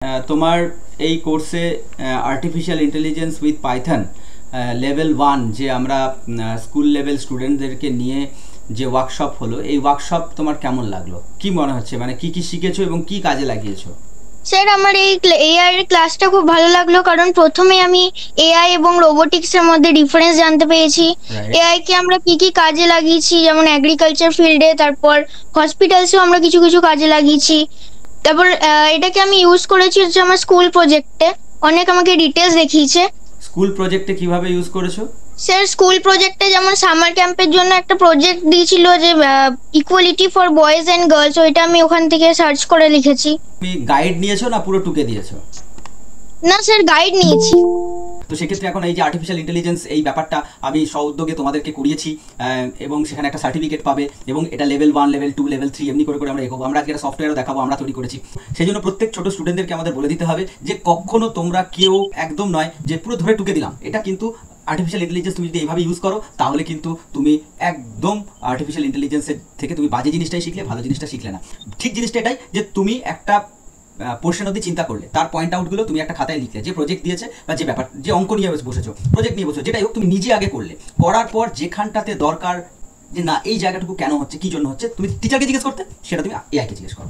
তোমার এই কোর্সে artificial intelligence with Python level 1 যে আমরা স্কুল লেভেল স্টুডেন্টদেরকে নিয়ে যে ওয়ার্কশপ হলো, এই ওয়ার্কশপ তোমার কেমন লাগলো? কি মনে হচ্ছে, মানে কি কি শিখেছো এবং কি কাজে লাগিয়েছো? স্যার, আমার এই এআই এর ক্লাসটা খুব ভালো লাগলো, কারণ প্রথমে আমি এআই এবং রোবোটিক্স এর মধ্যে ডিফারেন্স জানতে পেরেছি। রাইট। এআই কে আমরা কি কি কাজে লাগিয়েছি, যেমন এগ্রিকালচার ফিল্ডে, তারপর হসপিটালসেও আমরা কিছু কিছু কাজে লাগিয়েছি। তারপর এটাকে আমি ইউজ করেছি হচ্ছে আমার স্কুল প্রজেক্টে। অনেক আমাকে ডিটেলস দেখিয়েছে। স্কুল প্রজেক্টে কিভাবে ইউজ করেছো? স্যার, স্কুল প্রজেক্টে যেমন সামার ক্যাম্পের জন্য একটা প্রজেক্ট দিয়েছিল, যে equality for boys and girls, ওইটা আমি ওখান থেকে সার্চ করে লিখেছি। তুমি গাইড নিয়েছো না পুরো টুকে দিয়েছো? না স্যার, গাইড নিয়েছি। তো সেক্ষেত্রে এখন এই যে আর্টিফিশিয়াল ইন্টেলিজেন্স এই ব্যাপারটা আমি সউদ্যোগে তোমাদেরকে করিয়েছি, এবং সেখানে একটা সার্টিফিকেট পাবে, এবং এটা লেভেল 1 লেভেল 2 লেভেল 3 এমনি করে করে আমরা এগোবো। আমরা আজকে একটা সফটওয়্যারও দেখাবো, আমরা তৈরি করেছি। সেই জন্য প্রত্যেক ছোট স্টুডেন্টদেরকে আমাদের বলে দিতে হবে যে কখনো তোমরা কেউ একদম নয় যে পুরো ধরে টুকে দিলাম। এটা কিন্তু আর্টিফিশিয়াল ইন্টেলিজেন্স তুমি যদি এইভাবে ইউজ করো, তাহলে কিন্তু তুমি একদম আর্টিফিশিয়াল ইন্টেলিজেন্সের থেকে তুমি বাজে জিনিসটাই শিখলে, ভালো জিনিসটা শিখলে না। ঠিক জিনিসটা এটাই যে তুমি একটা পোর্শন অব্দি চিন্তা করলে, তার পয়েন্ট আউটগুলো তুমি একটা খাতায় লিখলে, যে প্রজেক্ট দিয়েছে বা যে ব্যাপার, যে অঙ্ক নিয়ে বসেছো, প্রজেক্ট নিয়ে বসেছো, যেটাই হোক তুমি নিজে আগে করলে। করার পর যেখানটাতে দরকার যে না এই জায়গাটুকু কেন হচ্ছে, কি জন্য হচ্ছে, তুমি টিচারকে জিজ্ঞেস করতে, সেটা তুমি এআইকে জিজ্ঞেস করো।